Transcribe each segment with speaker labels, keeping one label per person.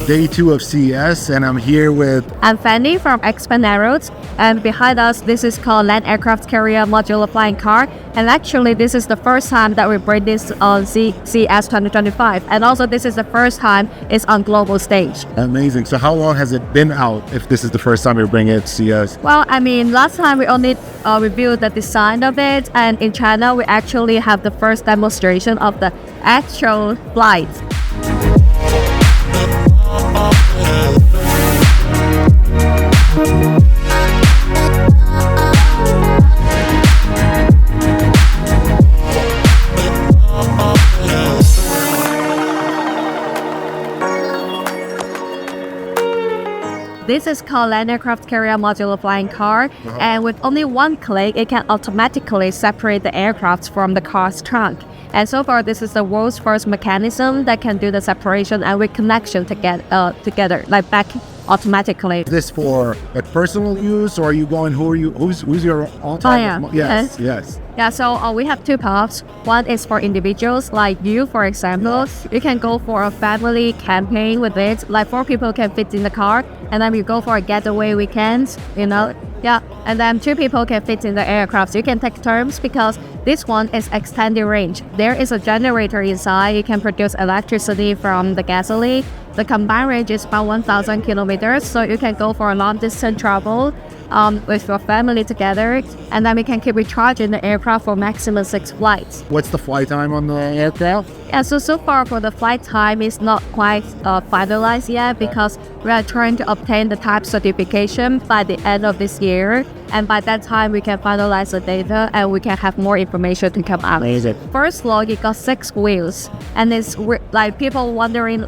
Speaker 1: Day 2 of CES, and I'm here with...
Speaker 2: I'm Fanny from XPENG AeroHT, and behind us, this is called Land Aircraft Carrier Modular Flying Car. And actually, this is the first time that we bring this on CES 2025, and also this is the first time it's on global stage.
Speaker 1: Amazing. So how long has it been out if this is the first time you're bringing it to CES?
Speaker 2: Well, I mean, last time we only reviewed the design of it, and in China, we actually have the first demonstration of the actual flight. This is called Land Aircraft Carrier Modular Flying Car, and with only one click, it can automatically separate the aircraft from the car's trunk. And so far, this is the world's first mechanism that can do the separation and reconnection together, like back automatically.
Speaker 1: Is this for like personal use, or are you going? Who's your all-time? Yes.
Speaker 2: Yeah, so we have two paths. One is for individuals like you, for example. You can go for a family campaign with it, like 4 people can fit in the car, and then you go for a getaway weekend, Yeah, and then 2 people can fit in the aircraft. So you can take turns because this one is extended range. There is a generator inside. You can produce electricity from the gasoline. The combined range is about 1,000 kilometers, so you can go for a long distance travel with your family together, and then we can keep recharging the aircraft for maximum 6 flights.
Speaker 1: What's the flight time on the aircraft?
Speaker 2: Yeah, so far for the flight time is not quite finalized yet because we are trying to obtain the type certification by the end of this year, and by that time we can finalize the data and we can have more information to come out.
Speaker 1: Amazing.
Speaker 2: First log, it got 6 wheels, and it's like people wondering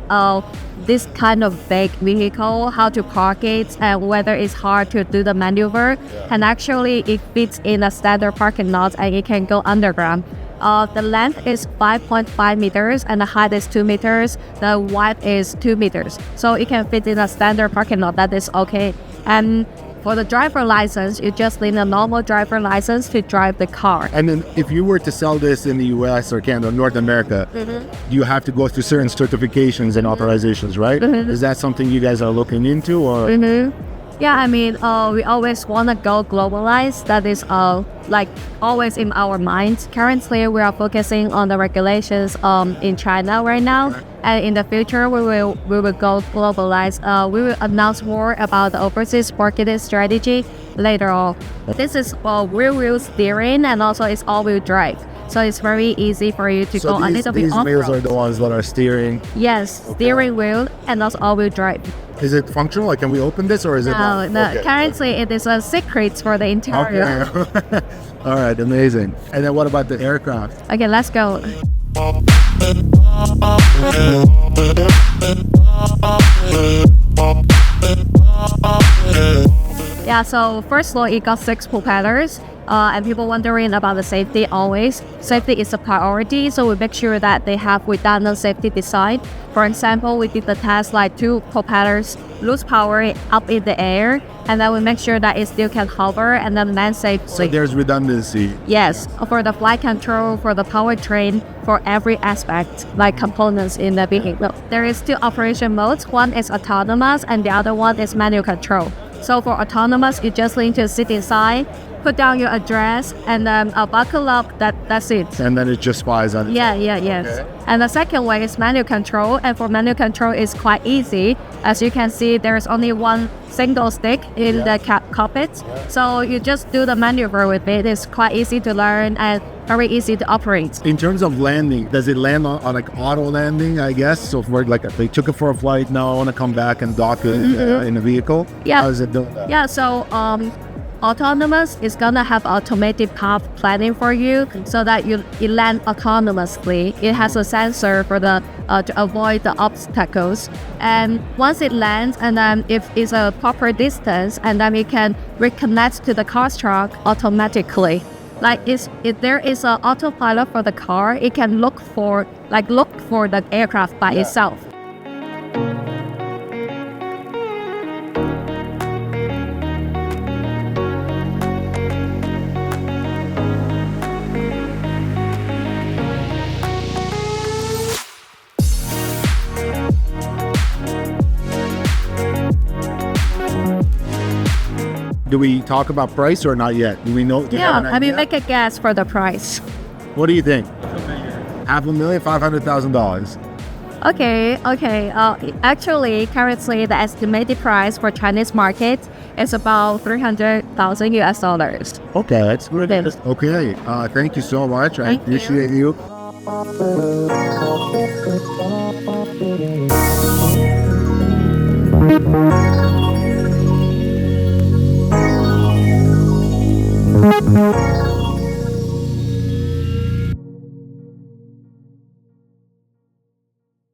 Speaker 2: this kind of big vehicle, how to park it, and whether it's hard to do the maneuver. And actually, it fits in a standard parking lot and it can go underground. The length is 5.5 meters and the height is 2 meters. The width is 2 meters. So it can fit in a standard parking lot. That is okay. And for the driver license, you just need a normal driver license to drive the car.
Speaker 1: And then if you were to sell this in the US or Canada, North America, you have to go through certain certifications and authorizations, right? Is that something you guys are looking into, or?
Speaker 2: Yeah, I mean, we always want to go globalized. That is like always in our minds. Currently, we are focusing on the regulations in China right now. And in the future, we will go globalized. We will announce more about the overseas marketing strategy later on. This is rear-wheel steering, and also it's all-wheel drive. So it's very easy for you to go a little bit off-road.
Speaker 1: These wheels are the ones that are steering?
Speaker 2: Yes, steering wheel and also all-wheel drive.
Speaker 1: Is it functional? Like, can we open this, or is it not?
Speaker 2: No.
Speaker 1: Okay.
Speaker 2: Currently, it is a secret for the interior.
Speaker 1: Okay. All right, amazing. And then what about the aircraft?
Speaker 2: Okay, let's go. Yeah, so first of all, it got 6 propellers. And people wondering about the safety always. Safety is a priority, so we make sure that they have redundant safety design. For example, we did the test like 2 propellers lose power up in the air, and then we make sure that it still can hover and then land safely.
Speaker 1: So there's redundancy.
Speaker 2: Yes, for the flight control, for the powertrain, for every aspect, like components in the vehicle. There is 2 operation modes. One is autonomous and the other one is manual control. So for autonomous, you just need to sit inside, put down your address, and then buckle up. That's it.
Speaker 1: And then it just flies on its own.
Speaker 2: Yes.
Speaker 1: Okay.
Speaker 2: And the second way is manual control, and for manual control, it's quite easy. As you can see, there's only one single stick in the cockpit, so you just do the maneuver with it. It's quite easy to learn and very easy to operate.
Speaker 1: In terms of landing, does it land on like auto landing, I guess? So if we're like, if they took it for a flight, now I want to come back and dock it in a vehicle?
Speaker 2: Yeah.
Speaker 1: How is it doing that?
Speaker 2: Yeah, so autonomous is gonna have automated path planning for you so that you land autonomously. It has a sensor for the to avoid the obstacles. And once it lands, and then if it's a proper distance, and then it can reconnect to the car's truck automatically. Like if there is an autopilot for the car, it can look for the aircraft by itself.
Speaker 1: do we talk about price or not yet? Do we know? Do you have an
Speaker 2: I mean,
Speaker 1: idea?
Speaker 2: make a guess for the price.
Speaker 1: What do you think? $500,000, $500,000.
Speaker 2: Okay. Actually, currently the estimated price for Chinese market is about 300,000 US dollars.
Speaker 1: Okay, that's good.
Speaker 2: Yes.
Speaker 1: Okay, thank you so much. I
Speaker 2: Thank you.
Speaker 1: appreciate you.